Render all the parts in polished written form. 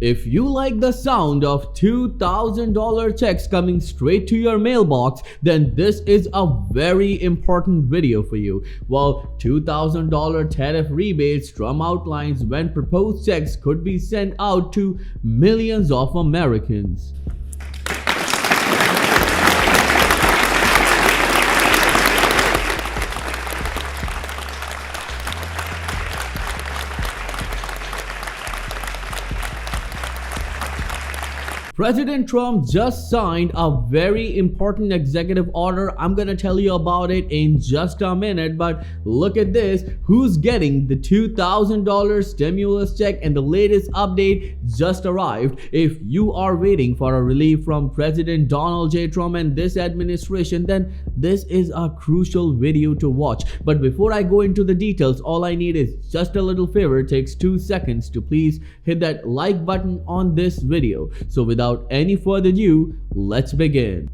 If you like the sound of $2,000 checks coming straight to your mailbox, then this is a very important video for you. Well, $2,000 tariff rebates, Trump outlines when proposed checks could be sent out to millions of Americans. President Trump just signed a very important executive order. I'm gonna tell you about it in just a minute, but look at this. Who's getting the $2,000 stimulus check? And the latest update just arrived. If you are waiting for a relief from President Donald J. Trump and this administration, then this is a crucial video to watch. But before I go into the details, all I need is just a little favor. It takes 2 seconds to please hit that like button on this video. So without any further ado, let's begin.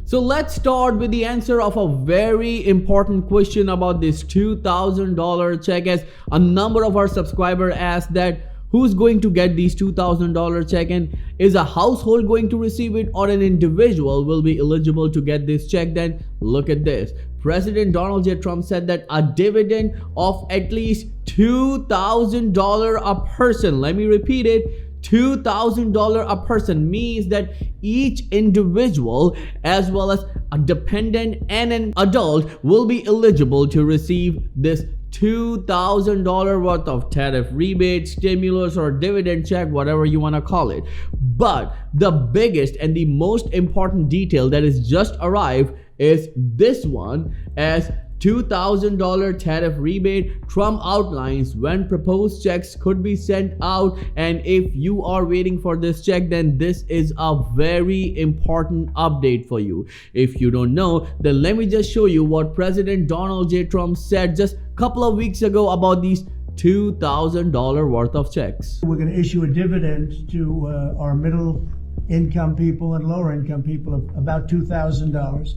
So let's start with the answer of a very important question about this $2,000 check, as a number of our subscribers asked that who's going to get these $2,000 check, and is a household going to receive it or an individual will be eligible to get this check? Then look at this. President Donald J. Trump said that a dividend of at least $2,000 a person, let me repeat it, $2,000 a person, means that each individual as well as a dependent and an adult will be eligible to receive this $2,000 worth of tariff rebate, stimulus, or dividend check, whatever you want to call it. But the biggest and the most important detail that is just arrived is this one, as $2,000 tariff rebate. Trump outlines when proposed checks could be sent out, and if you are waiting for this check, then this is a very important update for you. If you don't know, then let me just show you what President Donald J. Trump said just a couple of weeks ago about these $2,000 worth of checks. We're going to issue a dividend to our middle income people and lower income people of about $2,000.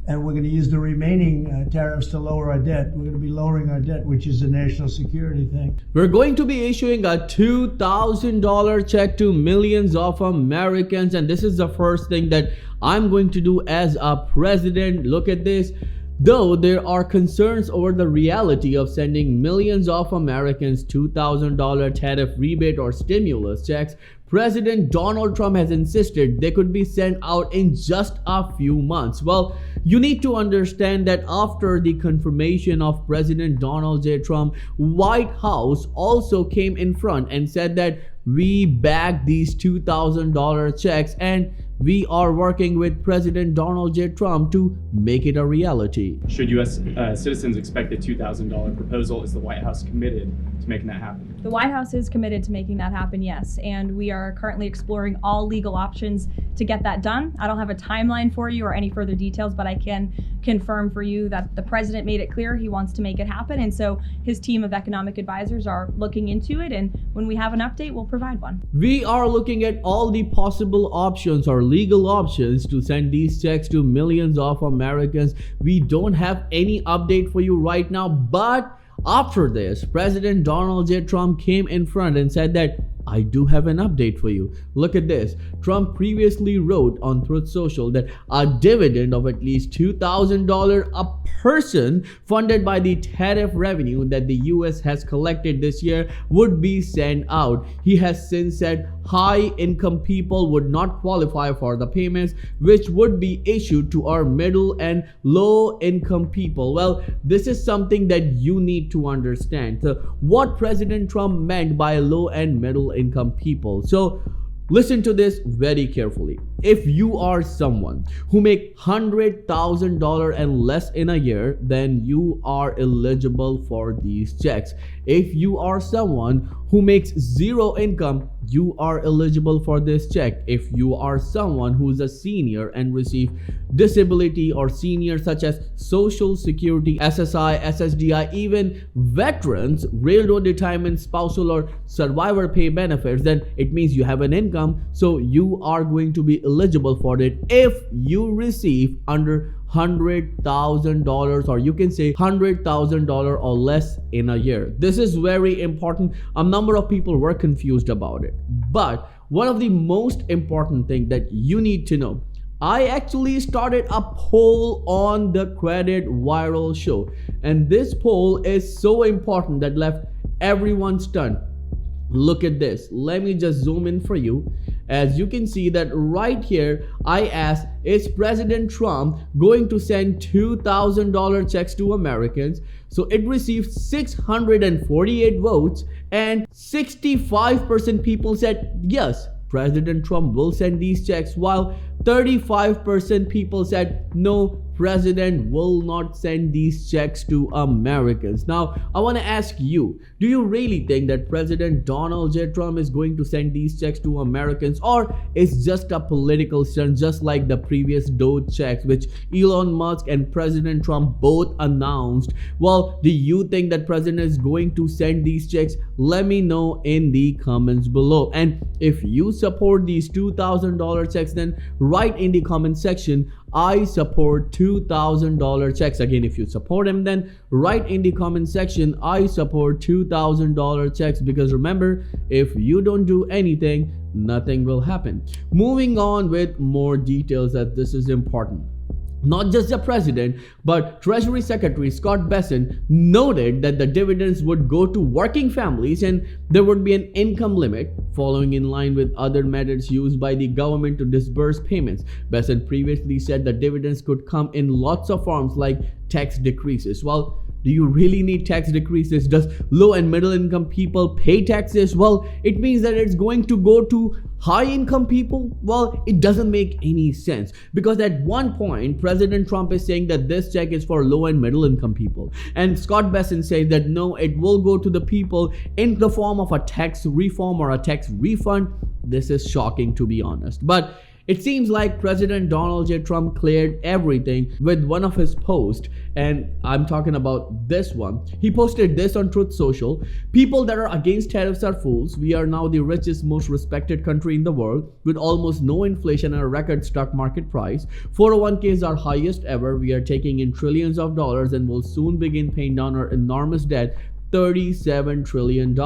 And we're going to use the remaining tariffs to lower our debt. We're going to be lowering our debt, which is a national security thing. We're going to be issuing a $2,000 check to millions of Americans. And this is the first thing that I'm going to do as a president. Look at this. Though there are concerns over the reality of sending millions of Americans $2,000 tariff rebate or stimulus checks, President Donald Trump has insisted they could be sent out in just a few months. Well, you need to understand that after the confirmation of President Donald J. Trump, White House also came in front and said that we back these $2,000 checks and we are working with President Donald J. Trump to make it a reality. Should U.S. citizens expect a $2,000 proposal? Is the White House committed to making that happen? The White House is committed to making that happen, yes. And we are currently exploring all legal options to get that done. I don't have a timeline for you or any further details, but I can confirm for you that the president made it clear he wants to make it happen. And so his team of economic advisors are looking into it. And when we have an update, we'll provide one. We are looking at all the possible options or legal options to send these checks to millions of Americans. We don't have any update for you right now, but after this, President Donald J. Trump came in front and said that I do have an update for you. Look at this. Trump previously wrote on Truth Social that a dividend of at least $2,000 a person funded by the tariff revenue that the US has collected this year would be sent out. He has since said high income people would not qualify for the payments, which would be issued to our middle and low income people. Well, this is something that you need to understand. So what President Trump meant by low and middle income people. So listen to this very carefully. If you are someone who make $100,000 and less in a year, then you are eligible for these checks. If you are someone who makes zero income, you are eligible for this check. If you are someone who is a senior and receive disability or senior such as Social Security, SSI, SSDI, even veterans, railroad retirement, spousal or survivor pay benefits, then it means you have an income, so you are going to be eligible for it if you receive under $100,000, or you can say $100,000 or less in a year. This is very important. A number of people were confused about it, but one of the most important thing that you need to know, I actually started a poll on the Credit Viral Show, and this poll is so important that left everyone stunned. Look at this. Let me just zoom in for you. As you can see that right here, I asked, is President Trump going to send $2,000 checks to Americans? So it received 648 votes, and 65% people said yes, President Trump will send these checks, while 35% people said no, President will not send these checks to Americans. Now, I want to ask you, do you really think that President Donald J. Trump is going to send these checks to Americans, or it's just a political stunt, just like the previous Doge checks, which Elon Musk and President Trump both announced? Well, do you think that President is going to send these checks? Let me know in the comments below. And if you support these $2,000 checks, then write in the comment section, I support $2,000 checks. Again, if you support him, then write in the comment section, I support $2,000 checks, because remember, if you don't do anything, nothing will happen. Moving on with more details, as this is important. Not just the president, but Treasury Secretary Scott Bessent noted that the dividends would go to working families and there would be an income limit, following in line with other methods used by the government to disburse payments. Bessent previously said that dividends could come in lots of forms, like tax decreases. Well, do you really need tax decreases? Does low and middle income people pay taxes? Well, it means that it's going to go to high income people. Well, it doesn't make any sense, because at one point President Trump is saying that this check is for low and middle income people, and Scott Bessent says that no, it will go to the people in the form of a tax reform or a tax refund. This is shocking, to be honest, but it seems like President Donald J. Trump cleared everything with one of his posts, and I'm talking about this one. He posted this on Truth Social. People that are against tariffs are fools. We are now the richest, most respected country in the world with almost no inflation and a record stock market price. 401ks are highest ever. We are taking in trillions of dollars and will soon begin paying down our enormous debt. $37 trillion.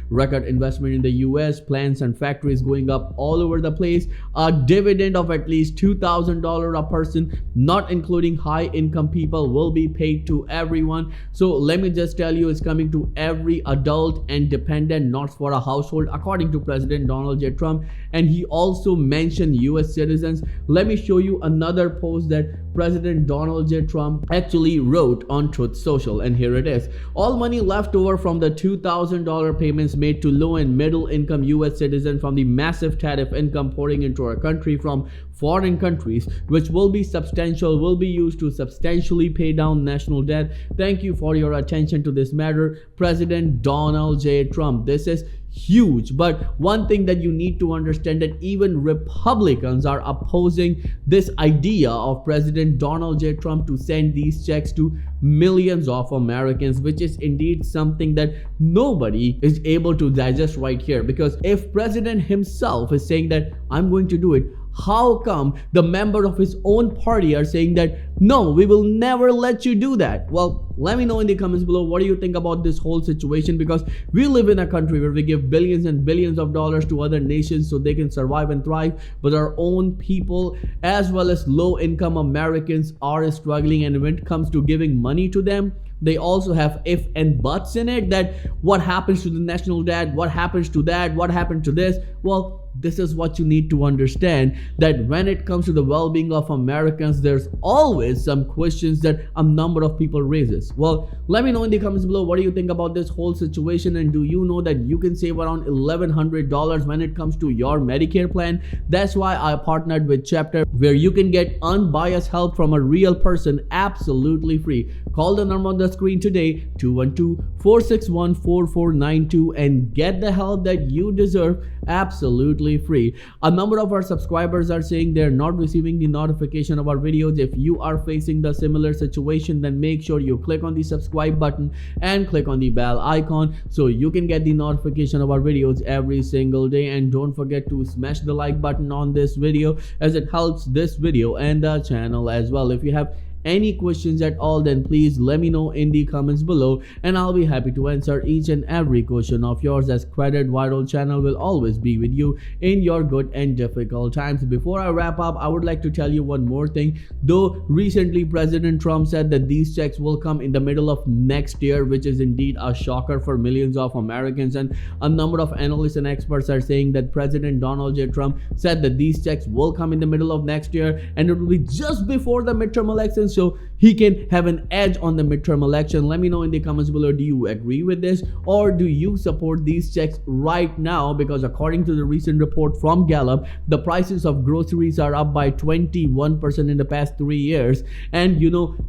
Record investment in the US, plants and factories going up all over the place. A dividend of at least $2,000 a person, not including high income people, will be paid to everyone. So let me just tell you, it's coming to every adult and dependent, not for a household, according to President Donald J. Trump. And he also mentioned US citizens. Let me show you another post that President Donald J. Trump actually wrote on Truth Social, and here it is. All money left over from the $2,000 payments made to low and middle income US citizens from the massive tariff income pouring into our country from foreign countries, which will be substantial, will be used to substantially pay down national debt. Thank you for your attention to this matter, President Donald J. Trump. This is huge, but one thing that you need to understand, that even Republicans are opposing this idea of President Donald J. Trump to send these checks to millions of Americans, which is indeed something that nobody is able to digest right here. Because if President himself is saying that I'm going to do it, how come the member of his own party are saying that no, we will never let you do that? Well, let me know in the comments below, what do you think about this whole situation? Because we live in a country where we give billions and billions of dollars to other nations so they can survive and thrive, but our own people as well as low income Americans are struggling. And when it comes to giving money to them, they also have if and buts in it, that what happens to the national debt, what happens to that, what happened to this. Well, this is what you need to understand, that when it comes to the well-being of Americans, there's always some questions that a number of people raises. Well, let me know in the comments below, what do you think about this whole situation, and do you know that you can save around $1,100 when it comes to your Medicare plan? That's why I partnered with Chapter, where you can get unbiased help from a real person absolutely free. Call the number on the screen today, 212-461-4492, and get the help that you deserve absolutely free. A number of our subscribers are saying they're not receiving the notification of our videos. If you are facing the similar situation, then make sure you click on the subscribe button and click on the bell icon so you can get the notification of our videos every single day. And don't forget to smash the like button on this video, as it helps this video and the channel as well. If you have any questions at all, then please let me know in the comments below, and I'll be happy to answer each and every question of yours, as Credit Viral channel will always be with you in your good and difficult times. Before I wrap up, I would like to tell you one more thing. Though recently President Trump said that these checks will come in the middle of next year, which is indeed a shocker for millions of Americans, and a number of analysts and experts are saying that President Donald J. Trump said that these checks will come in the middle of next year, and it will be just before the midterm elections, so he can have an edge on the midterm election. Let me know in the comments below, do you agree with this, or do you support these checks right now? Because according to the recent report from Gallup, the prices of groceries are up by 21% in the past 3 years, and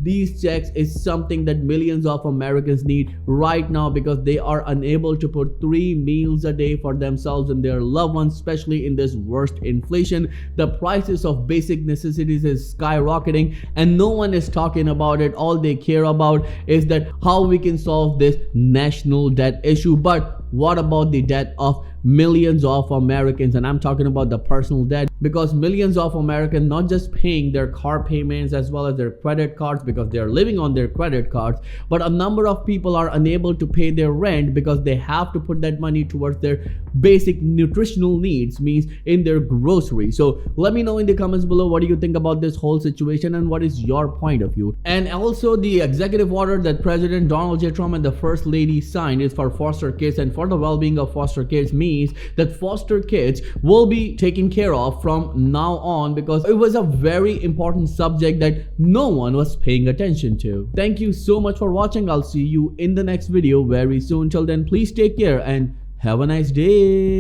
these checks is something that millions of Americans need right now, because they are unable to put 3 meals a day for themselves and their loved ones, especially in this worst inflation. The prices of basic necessities is skyrocketing, and no one is talking about it. All they care about is that how we can solve this national debt issue. But what about the debt of millions of Americans? And I'm talking about the personal debt, because millions of Americans not just paying their car payments as well as their credit cards because they are living on their credit cards, but a number of people are unable to pay their rent because they have to put that money towards their basic nutritional needs, means in their groceries. So let me know in the comments below, what do you think about this whole situation and what is your point of view? And also, the executive order that President Donald J. Trump and the First Lady signed is for foster kids and for the well-being of foster kids, means that foster kids will be taken care of from now on, because it was a very important subject that no one was paying attention to. Thank you so much for watching. I'll see you in the next video very soon. Till then, please take care and have a nice day.